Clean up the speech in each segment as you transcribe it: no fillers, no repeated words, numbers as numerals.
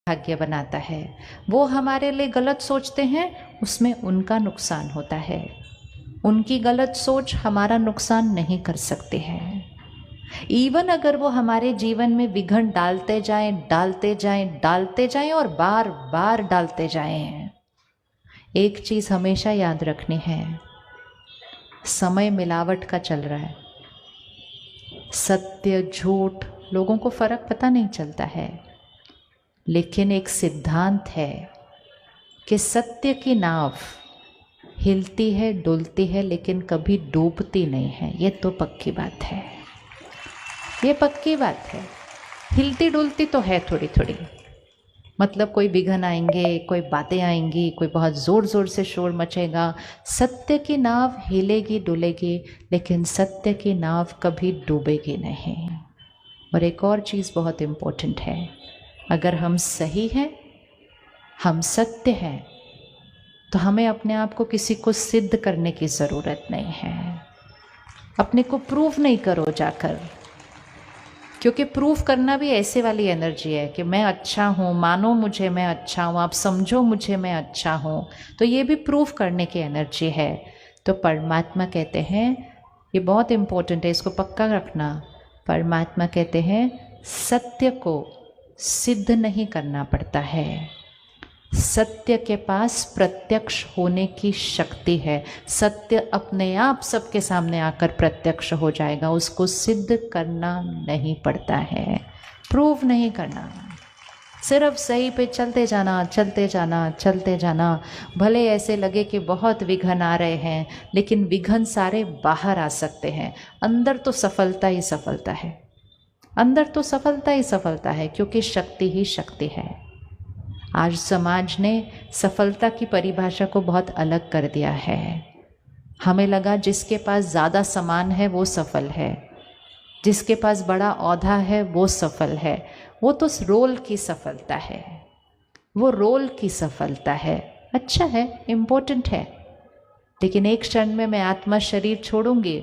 भाग्य बनाता है। वो हमारे लिए गलत सोचते हैं, उसमें उनका नुकसान होता है। उनकी गलत सोच हमारा नुकसान नहीं कर सकते हैं। इवन अगर वो हमारे जीवन में विघ्न डालते जाएं, डालते जाएं, डालते जाएं और बार बार डालते जाएं, एक चीज हमेशा याद रखनी है, समय मिलावट का चल रहा है। सत्य झूठ लोगों को फर्क पता नहीं चलता है, लेकिन एक सिद्धांत है कि सत्य की नाव हिलती है, डुलती है, लेकिन कभी डूबती नहीं है। ये तो पक्की बात है, ये पक्की बात है। हिलती डुलती तो है थोड़ी थोड़ी, मतलब कोई विघ्न आएंगे, कोई बातें आएंगी, कोई बहुत ज़ोर ज़ोर से शोर मचेगा। सत्य की नाव हिलेगी डुलेगी, लेकिन सत्य की नाव कभी डूबेगी नहीं। और एक और चीज़ बहुत इम्पोर्टेंट है, अगर हम सही हैं, हम सत्य हैं, तो हमें अपने आप को किसी को सिद्ध करने की ज़रूरत नहीं है। अपने को प्रूव नहीं करो जाकर, क्योंकि प्रूव करना भी ऐसे वाली एनर्जी है कि मैं अच्छा हूँ, मानो मुझे मैं अच्छा हूँ, आप समझो मुझे मैं अच्छा हूँ, तो ये भी प्रूव करने की एनर्जी है। तो परमात्मा कहते हैं, ये बहुत इम्पोर्टेंट है, इसको पक्का रखना। परमात्मा कहते हैं सत्य को सिद्ध नहीं करना पड़ता है, सत्य के पास प्रत्यक्ष होने की शक्ति है। सत्य अपने आप सबके सामने आकर प्रत्यक्ष हो जाएगा, उसको सिद्ध करना नहीं पड़ता है, प्रूव नहीं करना। सिर्फ सही पे चलते जाना, चलते जाना, चलते जाना। भले ऐसे लगे कि बहुत विघ्न आ रहे हैं, लेकिन विघ्न सारे बाहर आ सकते हैं, अंदर तो सफलता ही सफलता है, अंदर तो सफलता ही सफलता है, क्योंकि शक्ति ही शक्ति है। आज समाज ने सफलता की परिभाषा को बहुत अलग कर दिया है। हमें लगा जिसके पास ज़्यादा सामान है वो सफल है, जिसके पास बड़ा औहदा है वो सफल है। वो तो रोल की सफलता है, वो रोल की सफलता है। अच्छा है, इम्पोर्टेंट है, लेकिन एक क्षण में मैं आत्मा शरीर छोड़ूंगी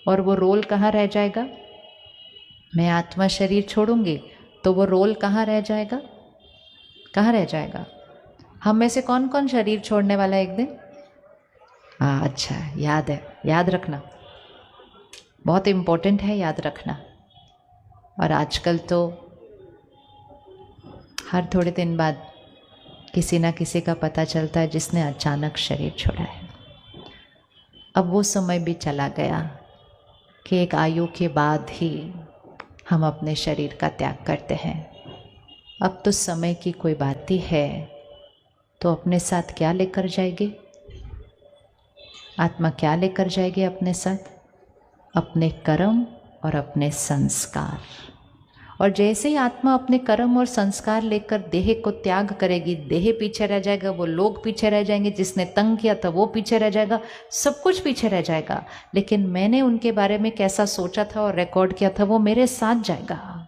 और वो रोल कहाँ रह जाएगा? मैं आत्मा शरीर छोड़ूंगी तो वो रोल कहाँ रह जाएगा? कहाँ रह जाएगा? हम में से कौन कौन शरीर छोड़ने वाला है एक दिन? हाँ, अच्छा, याद है, याद रखना, बहुत इम्पोर्टेंट है, याद रखना। और आजकल तो हर थोड़े दिन बाद किसी ना किसी का पता चलता है जिसने अचानक शरीर छोड़ा है। अब वो समय भी चला गया कि एक आयु के बाद ही हम अपने शरीर का त्याग करते हैं। अब तो समय की कोई बात ही है, तो अपने साथ क्या लेकर जाएगी आत्मा? क्या लेकर जाएगी अपने साथ? अपने कर्म और अपने संस्कार। और जैसे ही आत्मा अपने कर्म और संस्कार लेकर देह को त्याग करेगी, देह पीछे रह जाएगा, वो लोग पीछे रह जाएंगे, जिसने तंग किया था वो पीछे रह जाएगा, सब कुछ पीछे रह जाएगा। लेकिन मैंने उनके बारे में कैसा सोचा था और रिकॉर्ड किया था वो मेरे साथ जाएगा,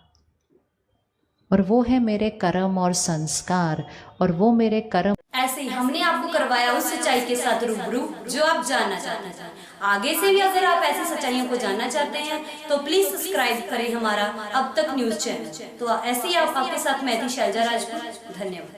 और वो है मेरे कर्म और संस्कार, और वो मेरे कर्म। ऐसे ही हमने आपको करवाया उस सच्चाई के साथ रूबरू जो आप जानना चाहते हैं। आगे से भी अगर आप ऐसी सच्चाइयों को जानना चाहते हैं तो प्लीज सब्सक्राइब करें हमारा अब तक न्यूज चैनल। तो ऐसे ही आपके साथ मैं थी शैलजा राजपूत। धन्यवाद।